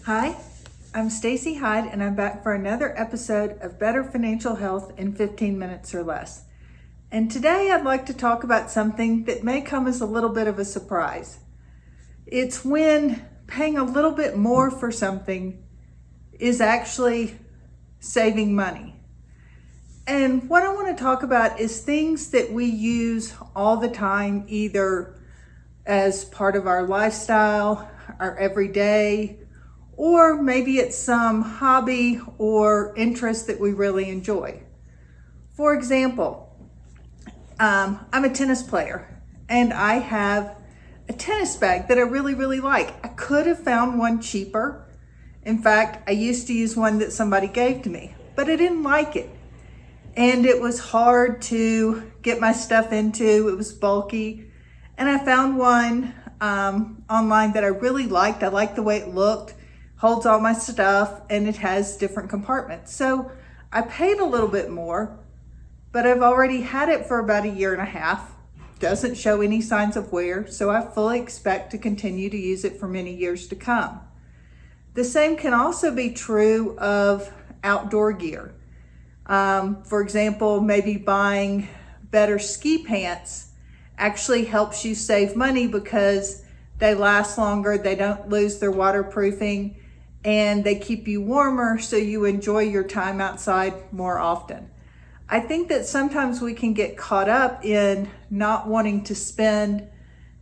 Hi, I'm Stacey Hyde, and I'm back for another episode of Better Financial Health in 15 minutes or less. And today I'd like to talk about something that may come as a little bit of a surprise. It's when paying a little bit more for something is actually saving money. And what I want to talk about is things that we use all the time, either as part of our lifestyle, our everyday, or maybe it's some hobby or interest that we really enjoy. For example, I'm a tennis player and I have a tennis bag that I really like. I could have found one cheaper. In fact, I used to use one that somebody gave to me, but I didn't like it. And it was hard to get my stuff into, it was bulky. And I found one online that I really liked. I liked the way it looked, holds all my stuff, and it has different compartments. So I paid a little bit more, but I've already had it for about 1.5 years. Doesn't show any signs of wear, so I fully expect to continue to use it for many years to come. The same can also be true of outdoor gear. For example, maybe buying better ski pants actually helps you save money because they last longer, they don't lose their waterproofing, and they keep you warmer so you enjoy your time outside more often. I think that sometimes we can get caught up in not wanting to spend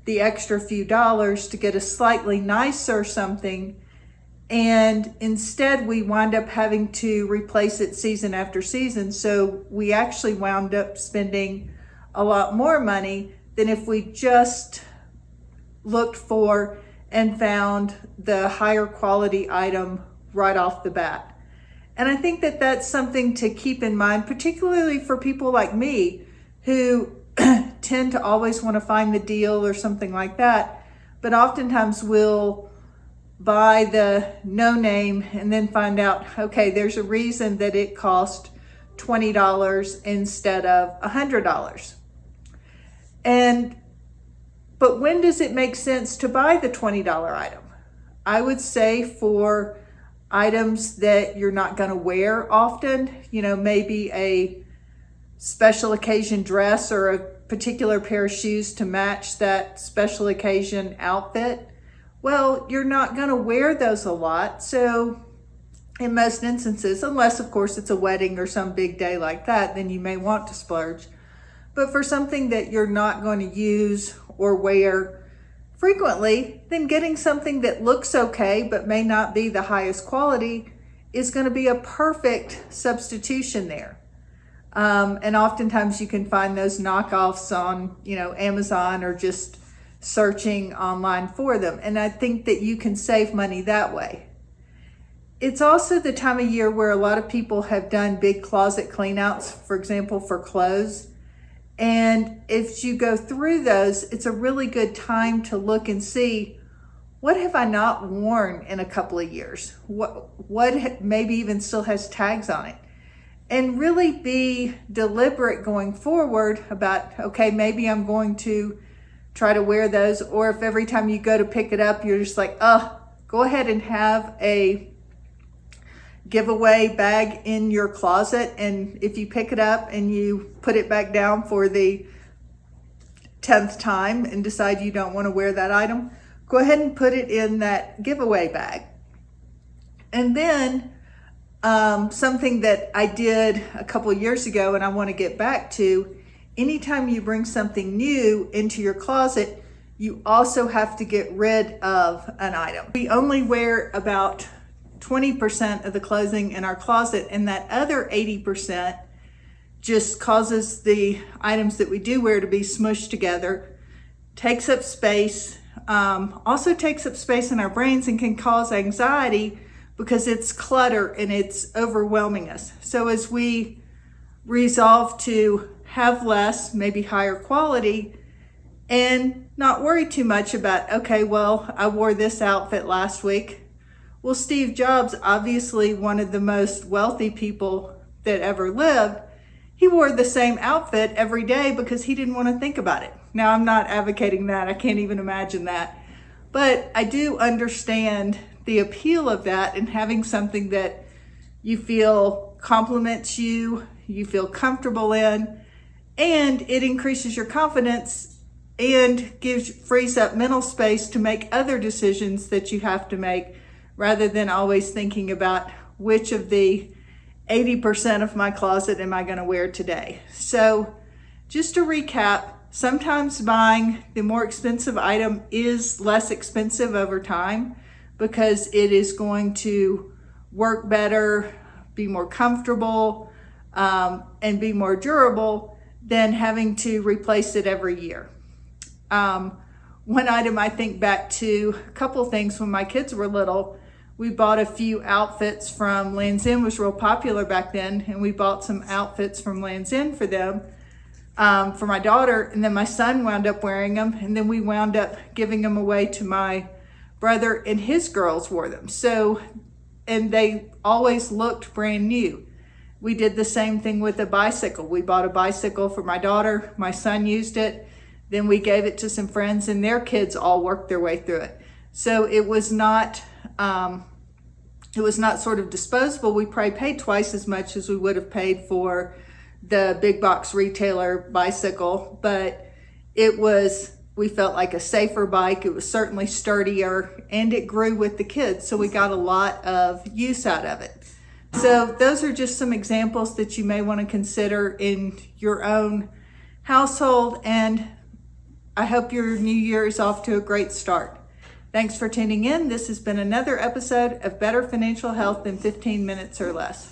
the extra few dollars to get a slightly nicer something, and instead we wind up having to replace it season after season. So we actually wound up spending a lot more money than if we just looked for and found the higher quality item right off the bat. And I think that that's something to keep in mind, particularly for people like me who tend to always want to find the deal or something like that, but oftentimes will buy the no name and then find out, okay, there's a reason that it cost $20 instead of $100. But when does it make sense to buy the $20 item? I would say for items that you're not going to wear often, maybe a special occasion dress or a particular pair of shoes to match that special occasion outfit. Well, you're not going to wear those a lot. So in most instances, unless of course it's a wedding or some big day like that, then you may want to splurge. But for something that you're not going to use or wear frequently, then getting something that looks okay but may not be the highest quality is going to be a perfect substitution there. And oftentimes you can find those knockoffs on, Amazon or just searching online for them. And I think that you can save money that way. It's also the time of year where a lot of people have done big closet cleanouts, for example, for clothes. And if you go through those, it's a really good time to look and see, what have I not worn in a couple of years? What maybe even still has tags on it? And really be deliberate going forward about, okay, maybe I'm going to try to wear those. Or if every time you go to pick it up, you're just like, go ahead and have a giveaway bag in your closet, and if you pick it up and you put it back down for the 10th time and decide you don't want to wear that item, go ahead and put it in that giveaway bag. And then something that I did a couple years ago and I want to get back to, anytime you bring something new into your closet, you also have to get rid of an item. We only wear about 20% of the clothing in our closet, and that other 80% just causes the items that we do wear to be smushed together, takes up space, also takes up space in our brains and can cause anxiety because it's clutter and it's overwhelming us. So as we resolve to have less, maybe higher quality, and not worry too much about, okay, well, I wore this outfit last week. Well, Steve Jobs, obviously one of the most wealthy people that ever lived, he wore the same outfit every day because he didn't want to think about it. Now, I'm not advocating that. I can't even imagine that. But I do understand the appeal of that and having something that you feel compliments you, you feel comfortable in, and it increases your confidence and frees up mental space to make other decisions that you have to make, rather than always thinking about which of the 80% of my closet am I going to wear today. So just to recap, sometimes buying the more expensive item is less expensive over time because it is going to work better, be more comfortable, and be more durable than having to replace it every year. One item I think back to, a couple things when my kids were little, we bought a few outfits from Land's End, was real popular back then, and we bought some outfits from Land's End for them, for my daughter, and then my son wound up wearing them, and then we wound up giving them away to my brother, and his girls wore them. So, and they always looked brand new. We did the same thing with a bicycle. We bought a bicycle for my daughter, my son used it, then we gave it to some friends, and their kids all worked their way through it. So it was not sort of disposable. We probably paid twice as much as we would have paid for the big box retailer bicycle, but we felt like a safer bike. It was certainly sturdier, and it grew with the kids, so we got a lot of use out of it. So those are just some examples that you may want to consider in your own household, and I hope your new year is off to a great start. Thanks for tuning in. This has been another episode of Better Financial Health in 15 Minutes or Less.